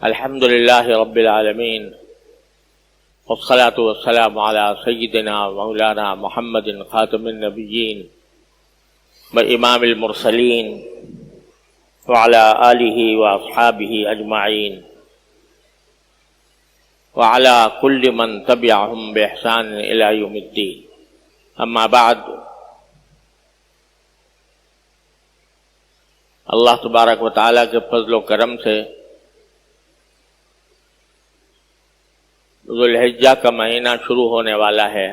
الحمد للہ رب العالمین والصلاة والسلام على سیدنا مولانا محمد خاتم النبیین وامام المرسلین وعلى آلہ واصحابہ اجمعین وعلى كل من تبعهم بإحسان إلى يوم الدین۔ اما بعد، اللہ تبارک و تعالیٰ کے فضل و کرم سے ذوالحجہ کا مہینہ شروع ہونے والا ہے۔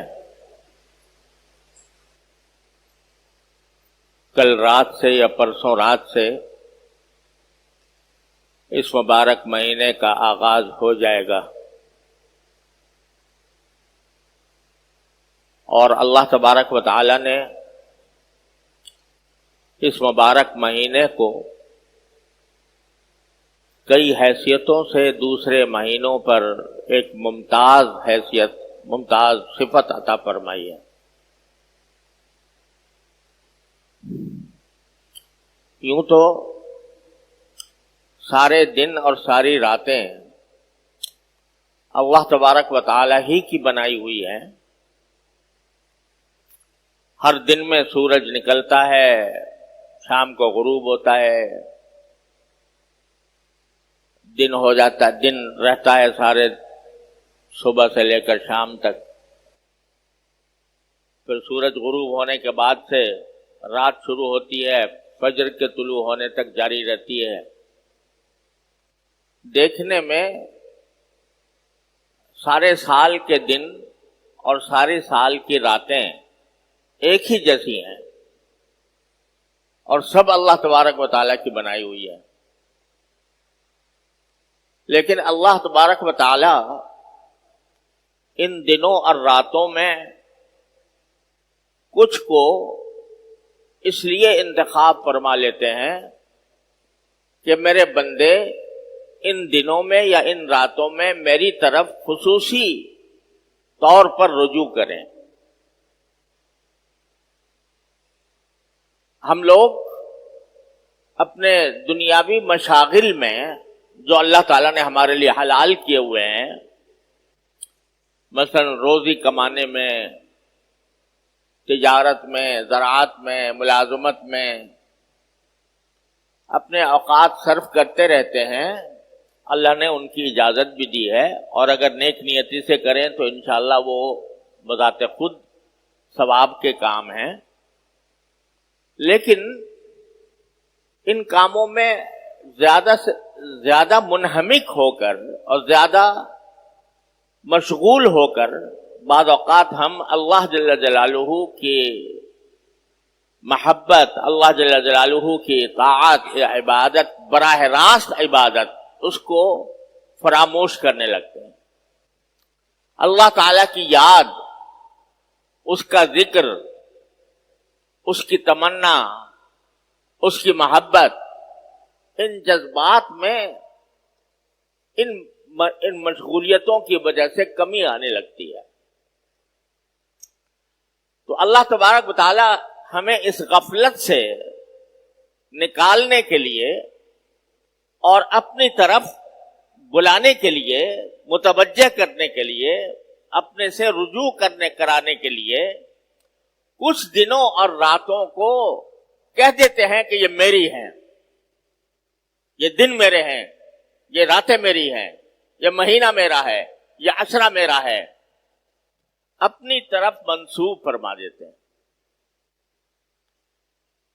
کل رات سے یا پرسوں رات سے اس مبارک مہینے کا آغاز ہو جائے گا، اور اللہ تبارک و تعالی نے اس مبارک مہینے کو کئی حیثیتوں سے دوسرے مہینوں پر ایک ممتاز حیثیت، ممتاز صفت عطا فرمائی ہے۔ یوں تو سارے دن اور ساری راتیں اللہ تبارک و تعالی ہی کی بنائی ہوئی ہیں۔ ہر دن میں سورج نکلتا ہے، شام کو غروب ہوتا ہے، دن ہو جاتا ہے، دن رہتا ہے سارے صبح سے لے کر شام تک، پھر سورج غروب ہونے کے بعد سے رات شروع ہوتی ہے، فجر کے طلوع ہونے تک جاری رہتی ہے۔ دیکھنے میں سارے سال کے دن اور سارے سال کی راتیں ایک ہی جیسی ہیں، اور سب اللہ تبارک و تعالیٰ کی بنائی ہوئی ہے۔ لیکن اللہ تبارک و تعالیٰ ان دنوں اور راتوں میں کچھ کو اس لیے انتخاب فرما لیتے ہیں کہ میرے بندے ان دنوں میں یا ان راتوں میں میری طرف خصوصی طور پر رجوع کریں۔ ہم لوگ اپنے دنیاوی مشاغل میں جو اللہ تعالیٰ نے ہمارے لیے حلال کیے ہوئے ہیں، مثلا روزی کمانے میں، تجارت میں، زراعت میں، ملازمت میں اپنے اوقات صرف کرتے رہتے ہیں۔ اللہ نے ان کی اجازت بھی دی ہے، اور اگر نیک نیتی سے کریں تو انشاءاللہ وہ بذات خود ثواب کے کام ہیں۔ لیکن ان کاموں میں زیادہ سے زیادہ منہمک ہو کر اور زیادہ مشغول ہو کر بعض اوقات ہم اللہ جل جلالہ کی محبت، اللہ جل جلالہ کی طاعت، عبادت، براہ راست عبادت، اس کو فراموش کرنے لگتے ہیں۔ اللہ تعالی کی یاد، اس کا ذکر، اس کی تمنا، اس کی محبت، ان جذبات میں ان مشغولیتوں کی وجہ سے کمی آنے لگتی ہے۔ تو اللہ تبارک و تعالی ہمیں اس غفلت سے نکالنے کے لیے اور اپنی طرف بلانے کے لیے، متوجہ کرنے کے لیے، اپنے سے رجوع کرانے کے لیے کچھ دنوں اور راتوں کو کہہ دیتے ہیں کہ یہ میری ہیں، یہ دن میرے ہیں، یہ راتیں میری ہیں، یہ مہینہ میرا ہے، یہ عشرہ میرا ہے، اپنی طرف منسوب فرما دیتے ہیں۔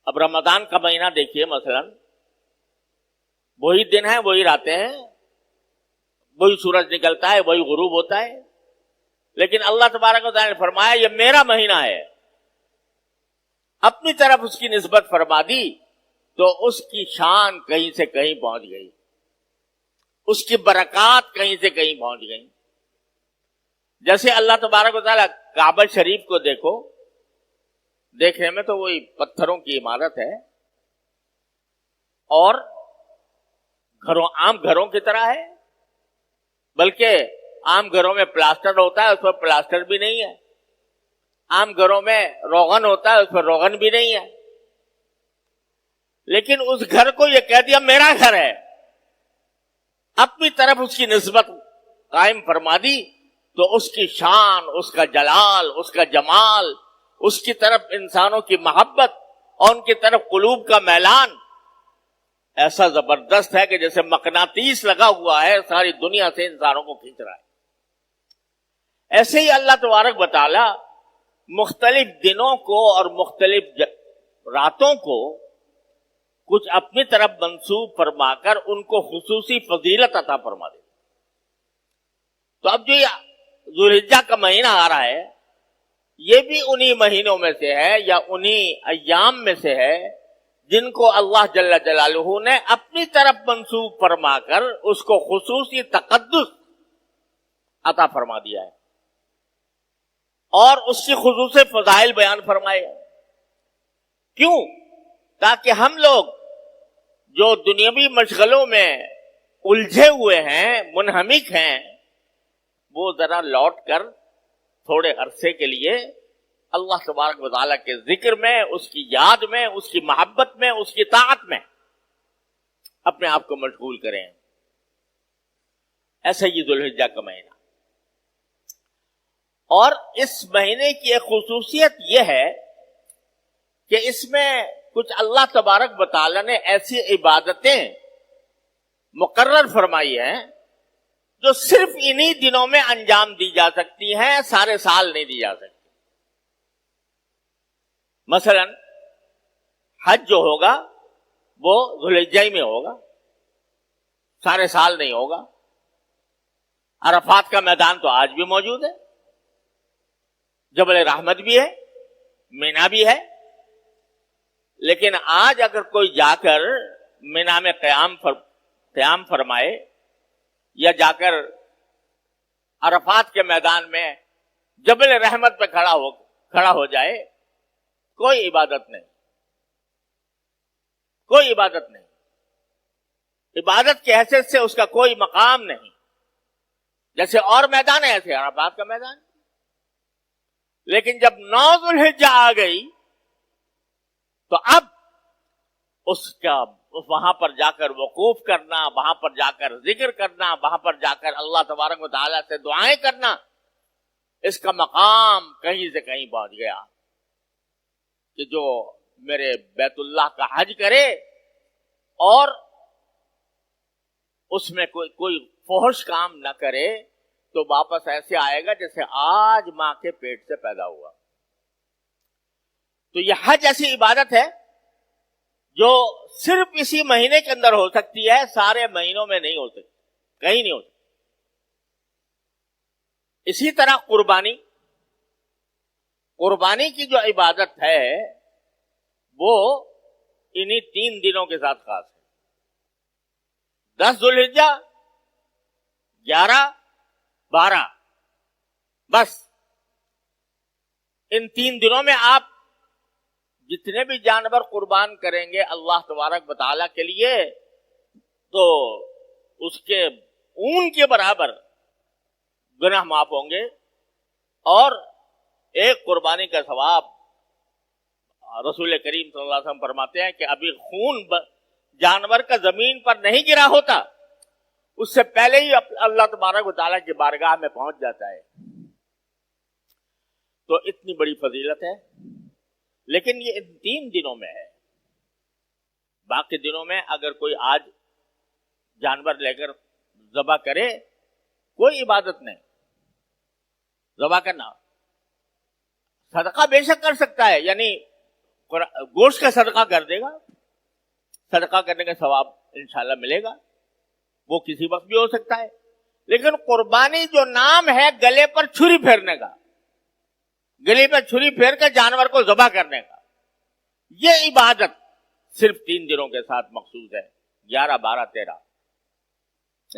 اب رمضان کا مہینہ دیکھیے، مثلا وہی دن ہیں، وہی راتیں ہیں، وہی سورج نکلتا ہے، وہی غروب ہوتا ہے، لیکن اللہ تبارک و تعالیٰ نے فرمایا یہ میرا مہینہ ہے۔ اپنی طرف اس کی نسبت فرما دی تو اس کی شان کہیں سے کہیں پہنچ گئی، اس کی برکات کہیں سے کہیں پہنچ گئی۔ جیسے اللہ تبارک و تعالیٰ کعبہ شریف کو دیکھو، دیکھنے میں تو وہی پتھروں کی عمارت ہے اور عام گھروں کی طرح ہے، بلکہ عام گھروں میں پلاسٹر ہوتا ہے، اس پر پلاسٹر بھی نہیں ہے۔ عام گھروں میں روغن ہوتا ہے، اس پر روغن بھی نہیں ہے۔ لیکن اس گھر کو یہ کہہ دیا میرا گھر ہے، اپنی طرف اس کی نسبت قائم فرما دی تو اس کی شان، اس کا جلال، اس کا جمال، اس کی طرف انسانوں کی محبت اور ان کی طرف قلوب کا میلان ایسا زبردست ہے کہ جیسے مقناطیس لگا ہوا ہے، ساری دنیا سے انسانوں کو کھینچ رہا ہے۔ ایسے ہی اللہ تبارک و تعالی مختلف دنوں کو اور مختلف راتوں کو کچھ اپنی طرف منسوب فرما کر ان کو خصوصی فضیلت عطا فرما دے۔ تو اب جو یہ ذوالحجہ کا مہینہ آ رہا ہے، یہ بھی انہی مہینوں میں سے ہے یا انہی ایام میں سے ہے جن کو اللہ جل جلالہ نے اپنی طرف منسوب فرما کر اس کو خصوصی تقدس عطا فرما دیا ہے اور اس کی خصوصی فضائل بیان فرمائے۔ کیوں؟ تاکہ ہم لوگ جو دنیاوی مشغلوں میں الجھے ہوئے ہیں، منہمک ہیں، وہ ذرا لوٹ کر تھوڑے عرصے کے لیے اللہ تبارک و تعالیٰ کے ذکر میں، اس کی یاد میں، اس کی محبت میں، اس کی طاعت میں اپنے آپ کو مشغول کریں۔ ایسا ہی ذوالحجہ کا مہینہ، اور اس مہینے کی ایک خصوصیت یہ ہے کہ اس میں کچھ اللہ تبارک و تعالیٰ نے ایسی عبادتیں مقرر فرمائی ہیں جو صرف انہی دنوں میں انجام دی جا سکتی ہیں، سارے سال نہیں دی جا سکتی۔ مثلا حج جو ہوگا وہ ذوالحجہ میں ہوگا، سارے سال نہیں ہوگا۔ عرفات کا میدان تو آج بھی موجود ہے، جبل رحمت بھی ہے، مینا بھی ہے، لیکن آج اگر کوئی جا کر مینا میں قیام فرمائے یا جا کر عرفات کے میدان میں جبل رحمت پہ کھڑا ہو جائے، کوئی عبادت نہیں، کوئی عبادت نہیں، عبادت کی حیثیت سے اس کا کوئی مقام نہیں۔ جیسے اور میدان ہے ایسے عرفات کا میدان، لیکن جب 9 ذوالحجہ آ گئی تو اب اس کا وہاں پر جا کر وقوف کرنا، وہاں پر جا کر ذکر کرنا، وہاں پر جا کر اللہ تبارک و تعالیٰ سے دعائیں کرنا، اس کا مقام کہیں سے کہیں پہنچ گیا کہ جو میرے بیت اللہ کا حج کرے اور اس میں کوئی فحش کام نہ کرے تو واپس ایسے آئے گا جیسے آج ماں کے پیٹ سے پیدا ہوا۔ تو یہ حج ایسی عبادت ہے جو صرف اسی مہینے کے اندر ہو سکتی ہے، سارے مہینوں میں نہیں ہو سکتی، کہیں نہیں ہو سکتی۔ اسی طرح قربانی کی جو عبادت ہے وہ انہی 3 دنوں کے ساتھ خاص ہے، 10 ذوالحجہ، 11، 12، بس ان 3 دنوں میں آپ جتنے بھی جانور قربان کریں گے اللہ تبارک و تعالیٰ کے لیے تو اس کے اون کے برابر گناہ معاف ہوں گے، اور ایک قربانی کا ثواب رسول کریم صلی اللہ علیہ وسلم فرماتے ہیں کہ ابھی خون جانور کا زمین پر نہیں گرا ہوتا، اس سے پہلے ہی اللہ تبارک و تعالیٰ کی بارگاہ میں پہنچ جاتا ہے۔ تو اتنی بڑی فضیلت ہے، لیکن یہ ان 3 دنوں میں ہے۔ باقی دنوں میں اگر کوئی آج جانور لے کر ذبح کرے، کوئی عبادت نہیں، ذبح کرنا صدقہ بے شک کر سکتا ہے، یعنی گوشت کا صدقہ کر دے گا، صدقہ کرنے کا ثواب انشاءاللہ ملے گا، وہ کسی وقت بھی ہو سکتا ہے۔ لیکن قربانی جو نام ہے گلے پر چھری پھیرنے کا، گلے پر چھری پھیر کر جانور کو ذبح کرنے کا، یہ عبادت صرف 3 دنوں کے ساتھ مخصوص ہے، 11، 12، 13،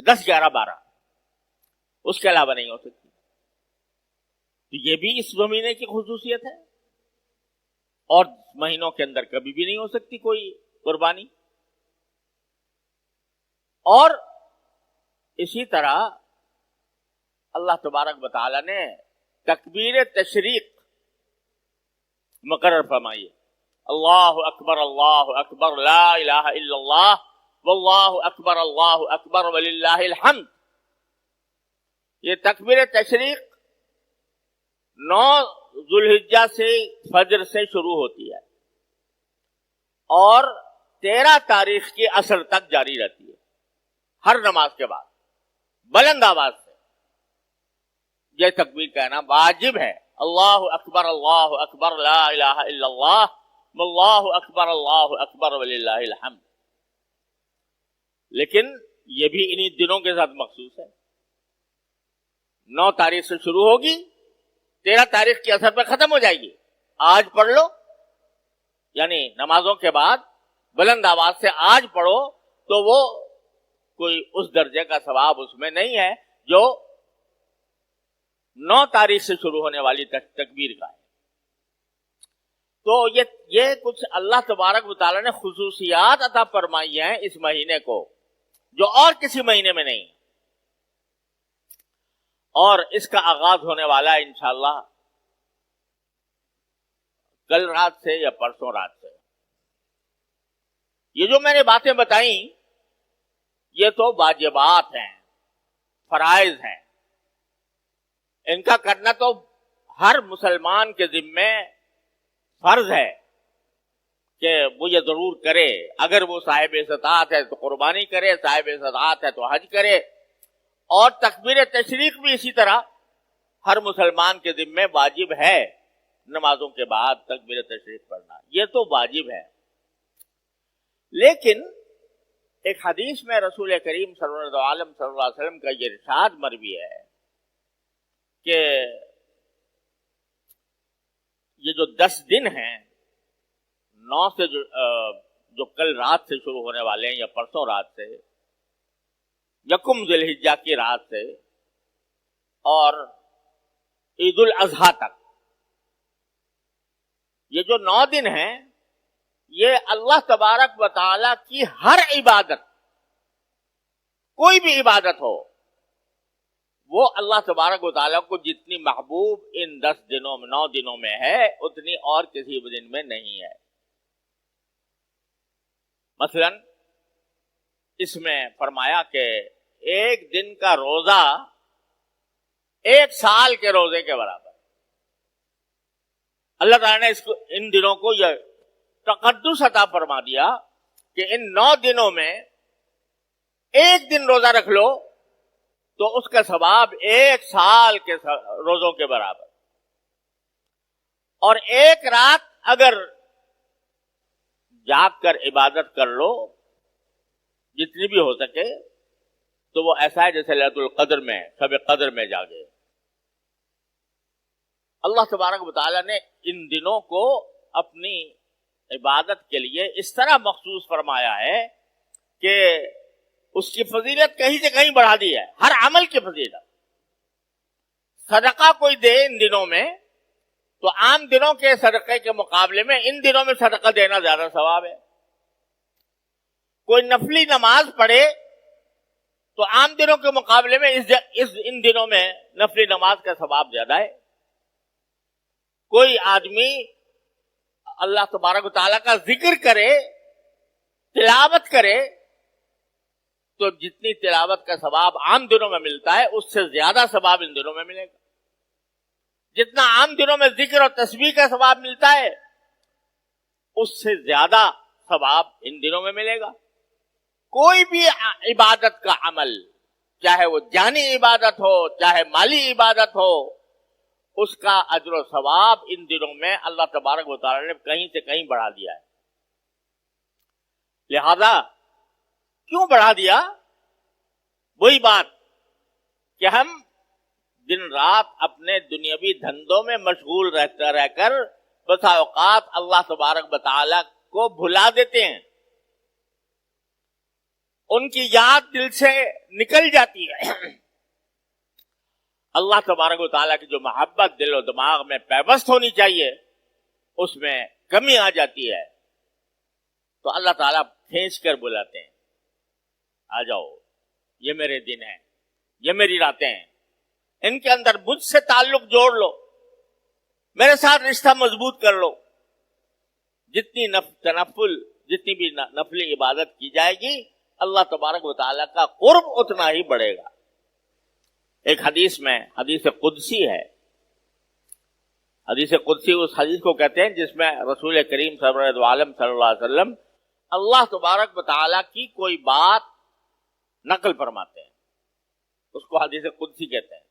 10، 11، 12، اس کے علاوہ نہیں ہو سکتی۔ تو یہ بھی اس مہینے کی خصوصیت ہے، اور مہینوں کے اندر کبھی بھی نہیں ہو سکتی کوئی قربانی۔ اور اسی طرح اللہ تبارک و تعالی نے تکبیر تشریق مقرر فرمائی ہے، اللہ اکبر لا الہ الا اللہ واللہ اکبر وللہ الحمد. یہ تکبیر تشریق 9 ذوالحجہ سے فجر سے شروع ہوتی ہے اور 13 تاریخ کی عصر تک جاری رہتی ہے. ہر نماز کے بعد بلند آواز سے یہ تکبیر کہنا واجب ہے. اللہ اکبر لا الہ الا اللہ اللہ اکبر وللہ الحمد. لیکن یہ بھی انہی دنوں کے ساتھ مخصوص ہے. 9 تاریخ سے شروع ہوگی، 13 تاریخ کی اثر پہ ختم ہو جائے گی. آج پڑھ لو، یعنی نمازوں کے بعد بلند آواز سے آج پڑھو تو وہ کوئی اس درجے کا ثواب اس میں نہیں ہے جو 9 تاریخ سے شروع ہونے والی تکبیر کا ہے. تو یہ کچھ اللہ تبارک و تعالیٰ نے خصوصیات عطا فرمائی ہیں اس مہینے کو جو اور کسی مہینے میں نہیں. اور اس کا آغاز ہونے والا ہے انشاءاللہ کل رات سے یا پرسوں رات سے. یہ جو میں نے باتیں بتائیں یہ تو واجبات ہیں، فرائض ہیں. ان کا کرنا تو ہر مسلمان کے ذمے فرض ہے کہ وہ یہ ضرور کرے. اگر وہ صاحب استطاعت ہے تو قربانی کرے، صاحب استطاعت ہے تو حج کرے. اور تکبیر تشریق بھی اسی طرح ہر مسلمان کے ذمے واجب ہے. نمازوں کے بعد تکبیر تشریق پڑھنا یہ تو واجب ہے. لیکن ایک حدیث میں رسول کریم صلی اللہ علیہ وسلم کا یہ ارشاد مروی ہے کہ یہ جو 10 دن ہیں 9 سے جو کل رات سے شروع ہونے والے ہیں یا پرسوں رات سے، یکم ذی الحجہ کی رات سے اور عید الاضحیٰ تک، یہ جو 9 دن ہیں یہ اللہ تبارک و تعالی کی ہر عبادت، کوئی بھی عبادت ہو، وہ اللہ تبارک و تعالیٰ کو جتنی محبوب ان 10 دنوں میں 9 دنوں میں ہے اتنی اور کسی دن میں نہیں ہے. مثلا اس میں فرمایا کہ ایک دن کا روزہ 1 سال کے روزے کے برابر. اللہ تعالیٰ نے ان دنوں کو یہ تقدس عطا فرما دیا کہ ان 9 دنوں میں ایک دن روزہ رکھ لو تو اس کا ثواب 1 سال کے روزوں کے برابر. اور ایک رات اگر جاگ کر عبادت کر لو جتنی بھی ہو سکے تو وہ ایسا ہے جیسے لیلۃ القدر میں، شب قدر میں جاگے. اللہ تبارک و تعالیٰ نے ان دنوں کو اپنی عبادت کے لیے اس طرح مخصوص فرمایا ہے کہ اس کی فضیلت کہیں سے کہیں بڑھا دی ہے. ہر عمل کی فضیلت. صدقہ کوئی دے ان دنوں میں تو عام دنوں کے صدقے کے مقابلے میں ان دنوں میں صدقہ دینا زیادہ ثواب ہے. کوئی نفلی نماز پڑھے تو عام دنوں کے مقابلے میں ان دنوں میں نفلی نماز کا ثواب زیادہ ہے. کوئی آدمی اللہ تبارک و تعالیٰ کا ذکر کرے، تلاوت کرے، تو جتنی تلاوت کا ثواب عام دنوں میں ملتا ہے اس سے زیادہ ثواب ان دنوں میں ملے گا. جتنا عام دنوں میں ذکر اور تسبیح کا ثواب ملتا ہے اس سے زیادہ ثواب ان دنوں میں ملے گا. کوئی بھی عبادت کا عمل، چاہے وہ جانی عبادت ہو چاہے مالی عبادت ہو، اس کا اجر و ثواب ان دنوں میں اللہ تبارک و تعالی نے کہیں سے کہیں بڑھا دیا ہے. لہذا کیوں بڑھا دیا؟ وہی بات کہ ہم دن رات اپنے دنیاوی دھندوں میں مشغول رہ کر بسا اوقات اللہ تبارک و تعالی کو بھلا دیتے ہیں. ان کی یاد دل سے نکل جاتی ہے. اللہ تبارک و تعالیٰ کی جو محبت دل و دماغ میں پیوست ہونی چاہیے اس میں کمی آ جاتی ہے تو اللہ تعالیٰ کھینچ کر بلاتے ہیں، آ جاؤ، یہ میرے دن ہیں، یہ میری راتیں ہیں، ان کے اندر مجھ سے تعلق جوڑ لو، میرے ساتھ رشتہ مضبوط کر لو. جتنی بھی نفلی عبادت کی جائے گی اللہ تبارک و تعالیٰ کا قرب اتنا ہی بڑھے گا. ایک حدیث میں، حدیث قدسی ہے، حدیث قدسی اس حدیث کو کہتے ہیں جس میں رسول کریم سرور عالم صلی اللہ علیہ وسلم اللہ تبارک و تعالیٰ کی کوئی بات نقل فرماتے ہیں، اس کو حدیث قدسی کہتے ہیں.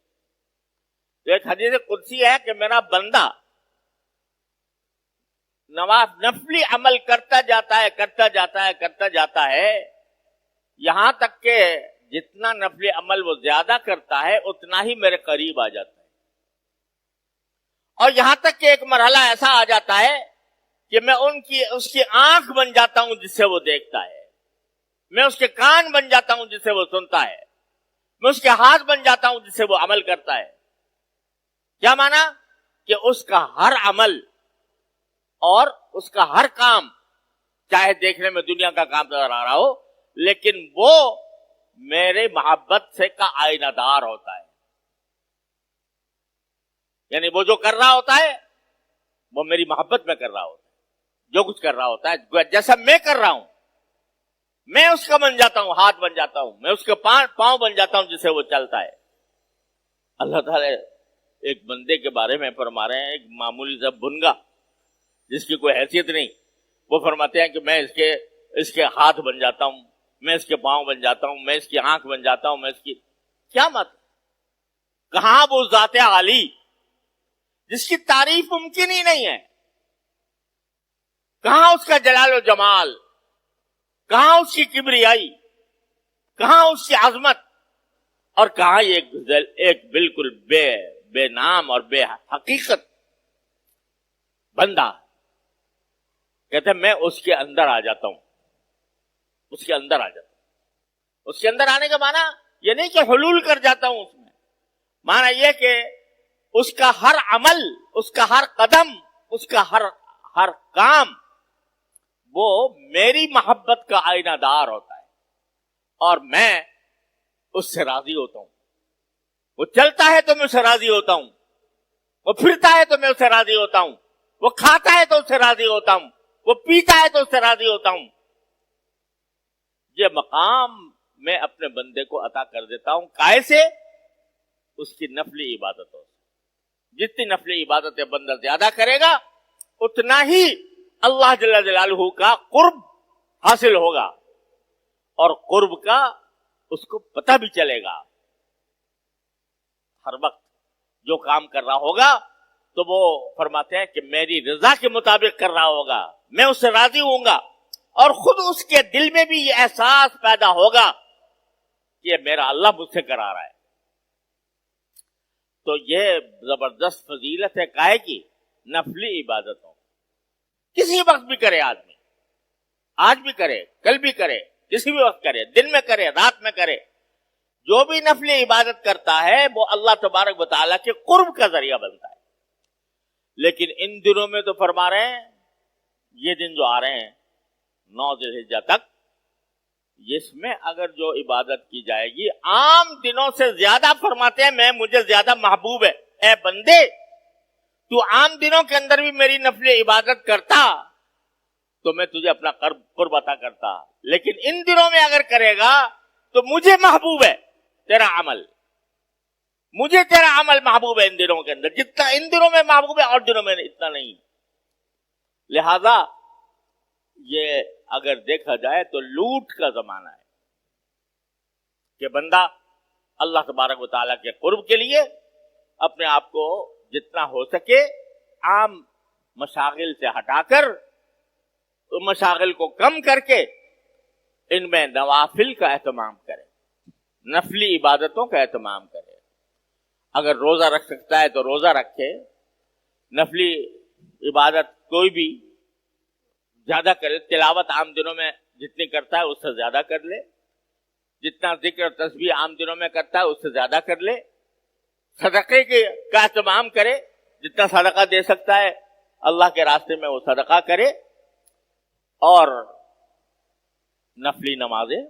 تو ایک حدیث قدسی ہے کہ میرا بندہ نفلی عمل کرتا جاتا ہے یہاں تک کہ جتنا نفلی عمل وہ زیادہ کرتا ہے اتنا ہی میرے قریب آ جاتا ہے، اور یہاں تک کہ ایک مرحلہ ایسا آ جاتا ہے کہ میں اس کی آنکھ بن جاتا ہوں جس سے وہ دیکھتا ہے، میں اس کے کان بن جاتا ہوں جس سے وہ سنتا ہے، میں اس کے ہاتھ بن جاتا ہوں جس سے وہ عمل کرتا ہے. کیا مانا؟ کہ اس کا ہر عمل اور اس کا ہر کام، چاہے دیکھنے میں دنیا کا کام نظر آ رہا ہو، لیکن وہ میرے محبت سے کا آئینہ دار ہوتا ہے. یعنی وہ جو کر رہا ہوتا ہے وہ میری محبت میں کر رہا ہوتا ہے، جو کچھ کر رہا ہوتا ہے جیسا میں کر رہا ہوں میں اس کا بن جاتا ہوں، ہاتھ بن جاتا ہوں، میں اس کے پاؤں بن جاتا ہوں جس سے وہ چلتا ہے. اللہ تعالی ایک بندے کے بارے میں فرما رہے ہیں، ایک معمولی سا بنگا جس کی کوئی حیثیت نہیں، وہ فرماتے ہیں کہ میں اس کے ہاتھ بن جاتا ہوں، میں اس کے پاؤں بن جاتا ہوں، میں اس کی آنکھ بن جاتا ہوں، میں اس کی کیا مت. کہاں وہ ذات عالی جس کی تعریف ممکن ہی نہیں ہے، کہاں اس کا جلال و جمال، کہاں اس کی کبریائی، کہاں اس کی عظمت، اور کہاں ایک بالکل بے نام اور بے حقیقت بندہ. کہتے ہیں میں اس کے اندر آ جاتا ہوں، اس کے اندر آ جاتا ہوں. اس کے اندر آنے کا معنی یہ نہیں کہ حلول کر جاتا ہوں، اس میں معنی یہ کہ اس کا ہر عمل، اس کا ہر قدم، اس کا ہر کام وہ میری محبت کا آئینہ دار ہوتا ہے، اور میں اس سے راضی ہوتا ہوں. وہ چلتا ہے تو میں اس سے راضی ہوتا ہوں، وہ پھرتا ہے تو میں اس سے راضی ہوتا ہوں، وہ کھاتا ہے تو اس سے راضی ہوتا ہوں، وہ پیتا ہے تو اس سے راضی ہوتا ہوں. یہ مقام میں اپنے بندے کو عطا کر دیتا ہوں. کیسے؟ اس کی نفلی عبادتوں سے. جتنی نفلی عبادتیں بندہ زیادہ کرے گا اتنا ہی اللہ جل جلالہ کا قرب حاصل ہوگا، اور قرب کا اس کو پتہ بھی چلے گا. ہر وقت جو کام کر رہا ہوگا تو وہ فرماتے ہیں کہ میری رضا کے مطابق کر رہا ہوگا، میں اس سے راضی ہوں گا، اور خود اس کے دل میں بھی یہ احساس پیدا ہوگا کہ میرا اللہ مجھ سے کرا رہا ہے. تو یہ زبردست فضیلت ہے کائے کی نفلی عبادتوں. کسی وقت بھی کرے آدمی، آج بھی کرے، کل بھی کرے، کسی بھی وقت کرے، دن میں کرے، رات میں کرے، جو بھی نفلی عبادت کرتا ہے وہ اللہ تبارک و تعالیٰ کے قرب کا ذریعہ بنتا ہے. لیکن ان دنوں میں تو فرما رہے ہیں، یہ دن جو آ رہے ہیں 9 ذی الحجہ تک، اس میں اگر جو عبادت کی جائے گی عام دنوں سے زیادہ، فرماتے ہیں مجھے زیادہ محبوب ہے. اے بندے تو عام دنوں کے اندر بھی میری نفل عبادت کرتا تو میں تجھے اپنا قرب عطا کرتا، لیکن ان دنوں میں اگر کرے گا تو مجھے محبوب ہے تیرا عمل، مجھے تیرا عمل محبوب ہے ان دنوں کے اندر، جتنا ان دنوں میں محبوب ہے اور دنوں میں اتنا نہیں. لہذا یہ اگر دیکھا جائے تو لوٹ کا زمانہ ہے کہ بندہ اللہ تبارک و تعالیٰ کے قرب کے لیے اپنے آپ کو جتنا ہو سکے عام مشاغل سے ہٹا کر، مشاغل کو کم کر کے ان میں نوافل کا اہتمام کرے، نفلی عبادتوں کا اہتمام کرے. اگر روزہ رکھ سکتا ہے تو روزہ رکھے، نفلی عبادت کوئی بھی زیادہ کرے، تلاوت عام دنوں میں جتنی کرتا ہے اس سے زیادہ کر لے، جتنا ذکر اور تسبیح عام دنوں میں کرتا ہے اس سے زیادہ کر لے، صدقے کا اہتمام کرے، جتنا صدقہ دے سکتا ہے اللہ کے راستے میں وہ صدقہ کرے، اور نفلی نمازیں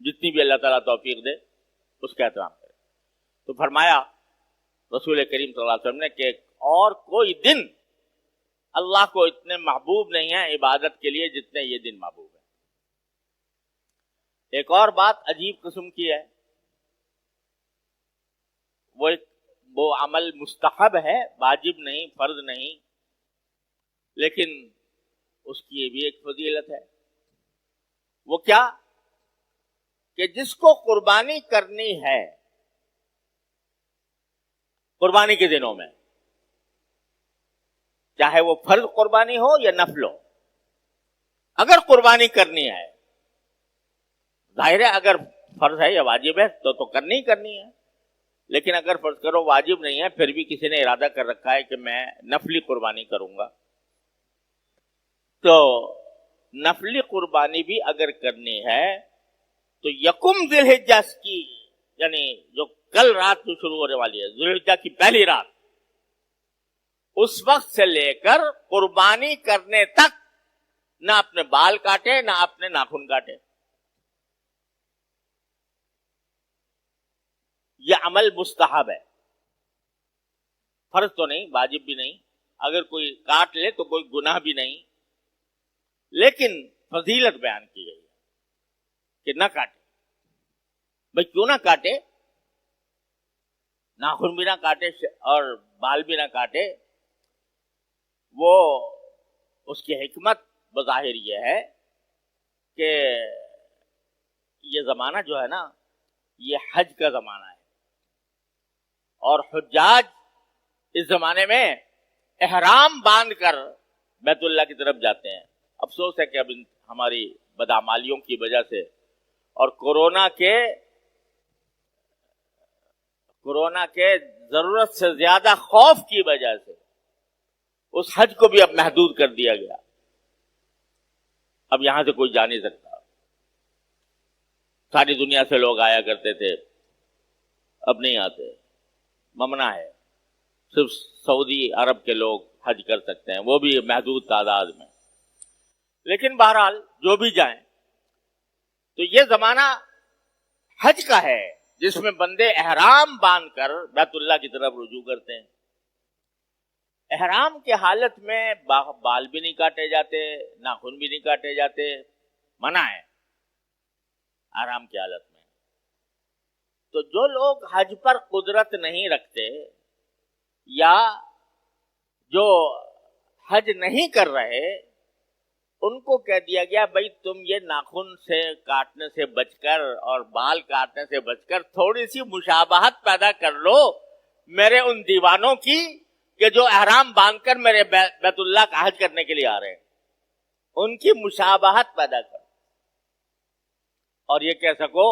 جتنی بھی اللہ تعالیٰ توفیق دے اس کا اہتمام کرے. تو فرمایا رسول کریم صلی اللہ علیہ وسلم نے کہ اور کوئی دن اللہ کو اتنے محبوب نہیں ہے عبادت کے لیے جتنے یہ دن محبوب ہے. ایک اور بات عجیب قسم کی ہے، وہ عمل مستحب ہے، واجب نہیں، فرض نہیں، لیکن اس کی بھی ایک فضیلت ہے۔ وہ کیا؟ کہ جس کو قربانی کرنی ہے قربانی کے دنوں میں، چاہے وہ فرض قربانی ہو یا نفل ہو، اگر قربانی کرنی ہے، ظاہر ہے اگر فرض ہے یا واجب ہے تو کرنی ہی کرنی ہے، لیکن اگر فرض کرو واجب نہیں ہے، پھر بھی کسی نے ارادہ کر رکھا ہے کہ میں نفلی قربانی کروں گا، تو نفلی قربانی بھی اگر کرنی ہے تو یکم ذی الحجہ کی، یعنی جو کل رات جو شروع ہونے والی ہے، ذی الحجہ کی پہلی رات، اس وقت سے لے کر قربانی کرنے تک نہ اپنے بال کاٹے نہ اپنے ناخن کاٹے۔ یہ عمل مستحب ہے، فرض تو نہیں، واجب بھی نہیں، اگر کوئی کاٹ لے تو کوئی گناہ بھی نہیں، لیکن فضیلت بیان کی گئی ہے کہ نہ کاٹے۔ بھئی کیوں نہ کاٹے؟ ناخن بھی نہ کاٹے اور بال بھی نہ کاٹے، وہ اس کی حکمت بظاہر یہ ہے کہ یہ زمانہ جو ہے نا، یہ حج کا زمانہ ہے، اور حجاج اس زمانے میں احرام باندھ کر بیت اللہ کی طرف جاتے ہیں۔ افسوس ہے کہ اب ہماری بدعمالیوں کی وجہ سے اور کورونا کے ضرورت سے زیادہ خوف کی وجہ سے اس حج کو بھی اب محدود کر دیا گیا۔ اب یہاں سے کوئی جا نہیں سکتا، ساری دنیا سے لوگ آیا کرتے تھے، اب نہیں آتے، ممنوع ہے، صرف سعودی عرب کے لوگ حج کر سکتے ہیں، وہ بھی محدود تعداد میں۔ لیکن بہرحال جو بھی جائیں تو یہ زمانہ حج کا ہے، جس میں بندے احرام باندھ کر بیت اللہ کی طرف رجوع کرتے ہیں۔ احرام کے حالت میں بال بھی نہیں کاٹے جاتے، ناخن بھی نہیں کاٹے جاتے، منع ہے احرام کی حالت میں۔ تو جو لوگ حج پر قدرت نہیں رکھتے یا جو حج نہیں کر رہے، ان کو کہہ دیا گیا بھئی تم یہ ناخن سے کاٹنے سے بچ کر اور بال کاٹنے سے بچ کر تھوڑی سی مشابہت پیدا کر لو میرے ان دیوانوں کی کہ جو احرام باندھ کر میرے بیت اللہ کا حج کرنے کے لیے آ رہے ہیں، ان کی مشابہت پیدا کرو، اور یہ کہہ سکو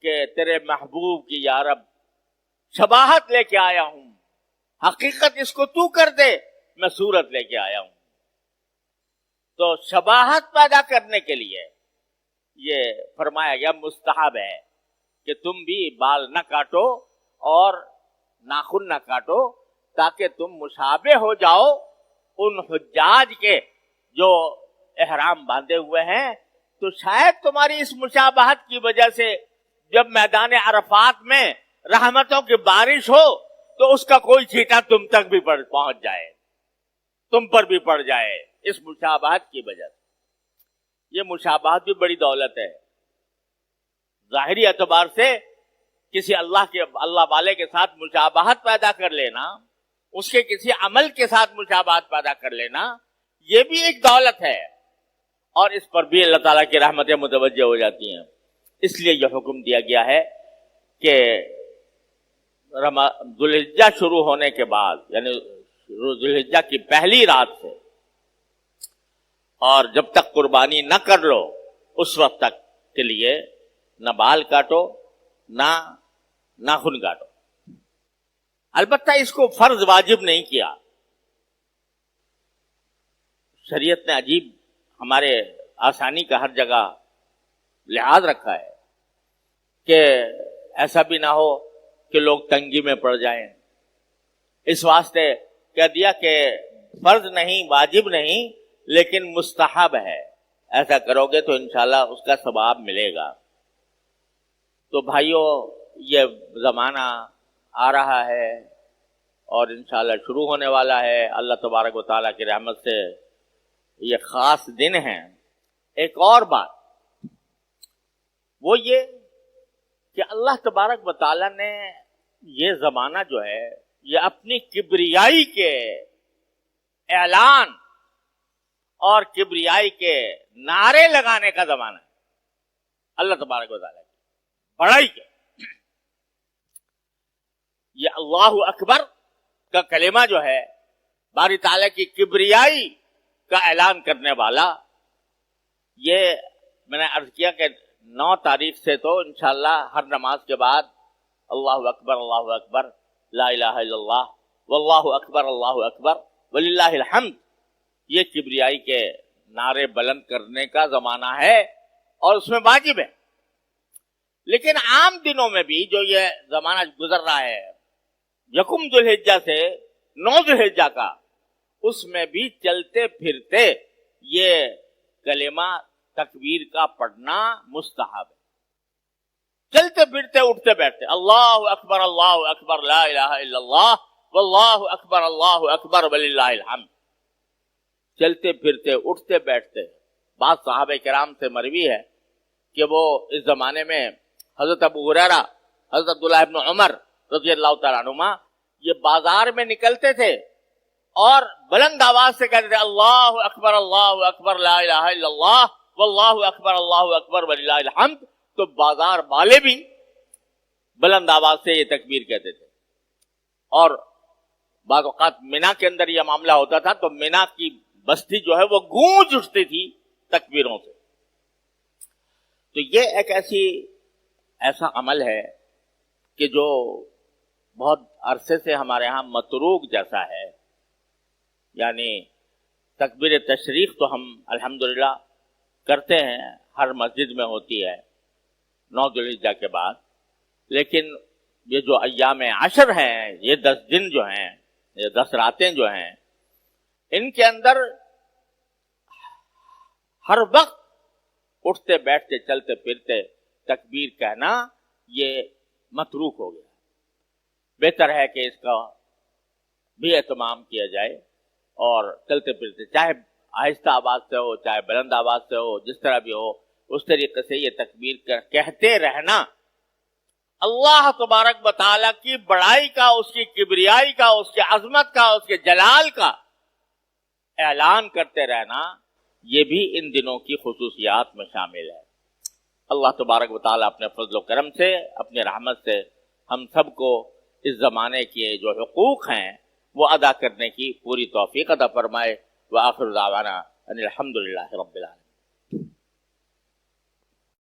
کہ تیرے محبوب کی یا رب شباہت لے کے آیا ہوں، حقیقت اس کو تو کر دے، میں صورت لے کے آیا ہوں۔ تو شباہت پیدا کرنے کے لیے یہ فرمایا گیا مستحب ہے کہ تم بھی بال نہ کاٹو اور ناخن نہ کاٹو، تاکہ تم مشابہ ہو جاؤ ان حجاج کے جو احرام باندھے ہوئے ہیں۔ تو شاید تمہاری اس مشابہت کی وجہ سے جب میدان عرفات میں رحمتوں کی بارش ہو تو اس کا کوئی چھینٹا تم تک بھی پہنچ جائے، تم پر بھی پڑ جائے، اس مشابہت کی وجہ سے۔ یہ مشابہت بھی بڑی دولت ہے۔ ظاہری اعتبار سے کسی اللہ والے کے ساتھ مشابہت پیدا کر لینا، اس کے کسی عمل کے ساتھ مشابہت پیدا کر لینا، یہ بھی ایک دولت ہے، اور اس پر بھی اللہ تعالیٰ کی رحمتیں متوجہ ہو جاتی ہیں۔ اس لیے یہ حکم دیا گیا ہے کہ ذو الحجہ شروع ہونے کے بعد، یعنی ذو الحجہ کی پہلی رات سے اور جب تک قربانی نہ کر لو اس وقت تک کے لیے نہ بال کاٹو نہ ناخن کاٹو۔ البتہ اس کو فرض واجب نہیں کیا، شریعت نے عجیب ہمارے آسانی کا ہر جگہ لحاظ رکھا ہے کہ ایسا بھی نہ ہو کہ لوگ تنگی میں پڑ جائیں، اس واسطے کہہ دیا کہ فرض نہیں، واجب نہیں، لیکن مستحب ہے، ایسا کرو گے تو انشاءاللہ اس کا ثواب ملے گا۔ تو بھائیوں، یہ زمانہ آ رہا ہے اور انشاءاللہ شروع ہونے والا ہے، اللہ تبارک و تعالیٰ کی رحمت سے یہ خاص دن ہیں۔ ایک اور بات وہ یہ کہ اللہ تبارک و تعالیٰ نے یہ زمانہ جو ہے یہ اپنی کبریائی کے اعلان اور کبریائی کے نعرے لگانے کا زمانہ ہے. اللہ تبارک و تعالیٰ کی بڑائی کے یہ اللہ اکبر کا کلمہ جو ہے باری تعالیٰ کی کبریائی کا اعلان کرنے والا. یہ میں نے عرض کیا کہ 9 تاریخ سے تو انشاءاللہ ہر نماز کے بعد اللہ اکبر لا الہ الا اللہ واللہ اکبر وللہ الحمد یہ کبریائی کے نعرے بلند کرنے کا زمانہ ہے اور اس میں واجب ہے. لیکن عام دنوں میں بھی جو یہ زمانہ گزر رہا ہے 1 ذو الحجہ سے 9 ذو الحجہ کا، اس میں بھی چلتے پھرتے یہ کلمہ تکبیر کا پڑھنا مستحب ہے. چلتے پھرتے اٹھتے بیٹھتے اللہ اکبر لا الہ الا اللہ واللہ اکبر وللہ الحمد، چلتے پھرتے اٹھتے بیٹھتے. بعض صحابہ کرام سے مروی ہے کہ وہ اس زمانے میں حضرت ابو ہریرہ، حضرت عبداللہ ابن عمر رضی اللہ تعالیٰ عنہما یہ بازار میں نکلتے تھے اور بلند آواز سے کہتے تھے اللہ اکبر لا الہ الا اللہ واللہ اکبر وللہ الحمد. تو بازار والے بھی بلند آواز سے یہ تکبیر کہتے تھے. اور بعض اوقات مینا کے اندر یہ معاملہ ہوتا تھا تو مینا کی بستی جو ہے وہ گونج اٹھتی تھی تکبیروں سے. تو یہ ایک ایسا عمل ہے کہ جو بہت عرصے سے ہمارے ہاں متروک جیسا ہے. یعنی تکبیر تشریق تو ہم الحمدللہ کرتے ہیں، ہر مسجد میں ہوتی ہے 9 ذو الحجہ کے بعد. لیکن یہ جو ایام عشر ہیں، یہ 10 دن جو ہیں، یہ 10 راتیں جو ہیں، ان کے اندر ہر وقت اٹھتے بیٹھتے چلتے پھرتے تکبیر کہنا یہ متروک ہو گیا. بہتر ہے کہ اس کا بھی اہتمام کیا جائے اور چلتے پھرتے چاہے آہستہ آواز سے ہو چاہے بلند آواز سے ہو، جس طرح بھی ہو اس طریقے سے یہ تکبیر کہتے رہنا اللہ تبارک و تعالیٰ کی بڑائی کا، اس کی کبریائی کا، اس کی عظمت کا، اس کے جلال کا اعلان کرتے رہنا یہ بھی ان دنوں کی خصوصیات میں شامل ہے. اللہ تبارک و تعالیٰ اپنے فضل و کرم سے، اپنے رحمت سے ہم سب کو اس زمانے کے جو حقوق ہیں وہ ادا کرنے کی پوری توفیق عطا فرمائے. وآخر دعوانا ان الحمد للہ رب العالمین.